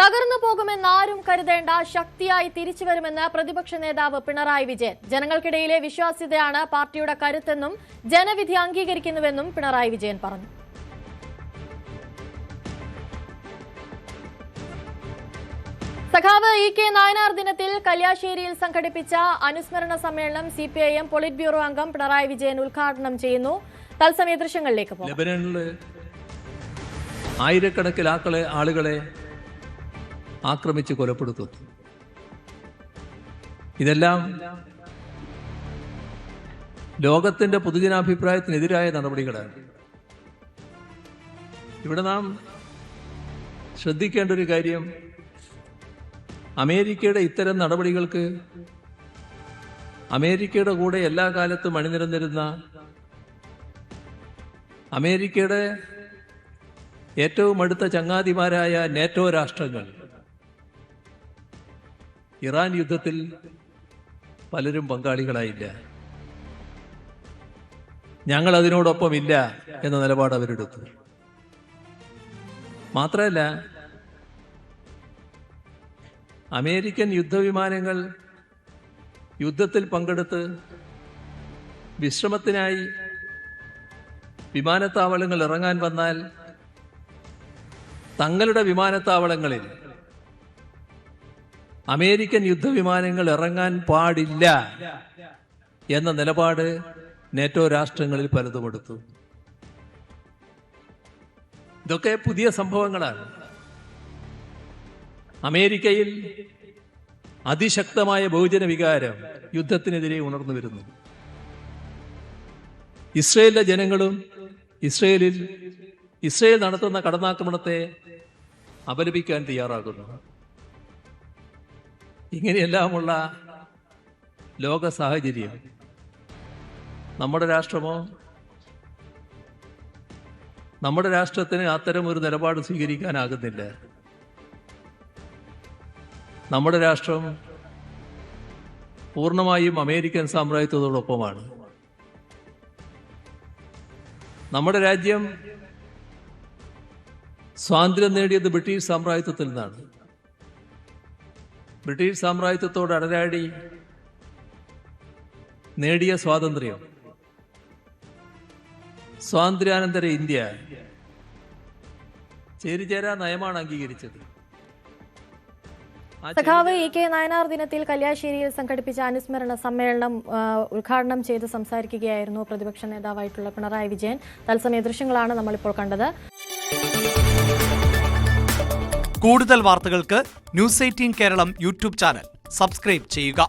തകർന്നു പോകുമെന്നാരും കരുതേണ്ട, ശക്തിയായി തിരിച്ചുവരുമെന്ന് പ്രതിപക്ഷ നേതാവ് പിണറായി വിജയൻ. ജനങ്ങൾക്കിടയിലെ വിശ്വാസ്യതയാണ് പാർട്ടിയുടെ കരുത്തെന്നും ജനവിധി അംഗീകരിക്കുന്നുവെന്നും പിണറായി വിജയൻ പറഞ്ഞു. സഖാവ് ഇ കെ നായനാർ ദിനത്തിൽ കല്യാശ്ശേരിയിൽ സംഘടിപ്പിച്ച അനുസ്മരണ സമ്മേളനം CPIM പോളിറ്റ് ബ്യൂറോ അംഗം പിണറായി വിജയൻ ഉദ്ഘാടനം ചെയ്യുന്നു. തത്സമയ ദൃശ്യങ്ങളിലേക്ക് പോകാം. ലെബനനിലെ ആയിരക്കണക്കിന് ആളുകളെ ആക്രമിച്ച് കൊലപ്പെടുത്തുന്നു. ഇതെല്ലാം ലോകത്തിന്റെ പൊതുജനാഭിപ്രായത്തിനെതിരായ നടപടികളാണ്. ഇവിടെ നാം ശ്രദ്ധിക്കേണ്ട ഒരു കാര്യം, അമേരിക്കയുടെ ഇത്തരം നടപടികൾക്ക് അമേരിക്കയുടെ കൂടെ എല്ലാ കാലത്തും അണിനിരന്നിരുന്ന അമേരിക്കയുടെ ഏറ്റവും അടുത്ത ചങ്ങാതിമാരായ നേറ്റോ രാഷ്ട്രങ്ങൾ ഇറാൻ യുദ്ധത്തിൽ പലരും പങ്കാളികളായില്ല. ഞങ്ങൾ അതിനോടൊപ്പമില്ല എന്ന നിലപാട് അവരെടുത്തു. മാത്രമല്ല, അമേരിക്കൻ യുദ്ധവിമാനങ്ങൾ യുദ്ധത്തിൽ പങ്കെടുത്ത് വിശ്രമത്തിനായി വിമാനത്താവളങ്ങൾ ഇറങ്ങാൻ വന്നാൽ തങ്ങളുടെ വിമാനത്താവളങ്ങളിൽ അമേരിക്കൻ യുദ്ധവിമാനങ്ങൾ ഇറങ്ങാൻ പാടില്ല എന്ന നിലപാട് നേറ്റോ രാഷ്ട്രങ്ങളിൽ പലതും എടുത്തു. ഇതൊക്കെ പുതിയ സംഭവങ്ങളാണ്. അമേരിക്കയിൽ അതിശക്തമായ ബഹുജന വികാരം യുദ്ധത്തിനെതിരെ ഉണർന്നു വരുന്നു. ഇസ്രയേലിലെ ജനങ്ങളും ഇസ്രയേൽ നടത്തുന്ന കടന്നാക്രമണത്തെ അപലപിക്കാൻ തയ്യാറാകുന്നു. ഇങ്ങനെയെല്ലാമുള്ള ലോക സാഹചര്യം നമ്മുടെ രാഷ്ട്രമോ, നമ്മുടെ രാഷ്ട്രത്തിന് അത്തരം ഒരു നിലപാട് സ്വീകരിക്കാനാകുന്നില്ല. നമ്മുടെ രാഷ്ട്രം പൂർണ്ണമായും അമേരിക്കൻ സാമ്രാജ്യത്തോടൊപ്പമാണ്. നമ്മുടെ രാജ്യം സ്വാതന്ത്ര്യം നേടിയത് ബ്രിട്ടീഷ് സാമ്രാജ്യത്വത്തിൽ നിന്നാണ്. ബ്രിട്ടീഷ് സാമ്രാജ്യത്വത്തോട് അടരാടി നേടിയ സ്വാതന്ത്ര്യം സ്വാതന്ത്ര്യാനന്തര ഇന്ത്യ ചേരിചേരാ നയമാണ് അംഗീകരിച്ചത്. സഖാവ് ഇ കെ നായനാർ ദിനത്തിൽ കല്യാശ്ശേരിയിൽ സംഘടിപ്പിച്ച അനുസ്മരണ സമ്മേളനം ഉദ്ഘാടനം ചെയ്ത് സംസാരിക്കുകയായിരുന്നു പ്രതിപക്ഷ നേതാവായിട്ടുള്ള പിണറായി വിജയൻ. തത്സമയ ദൃശ്യങ്ങളാണ് നമ്മളിപ്പോൾ കണ്ടത്. കൂടുതൽ വാർത്തകൾക്ക് News 18 Keralam YouTube channel subscribe ചെയ്യുക.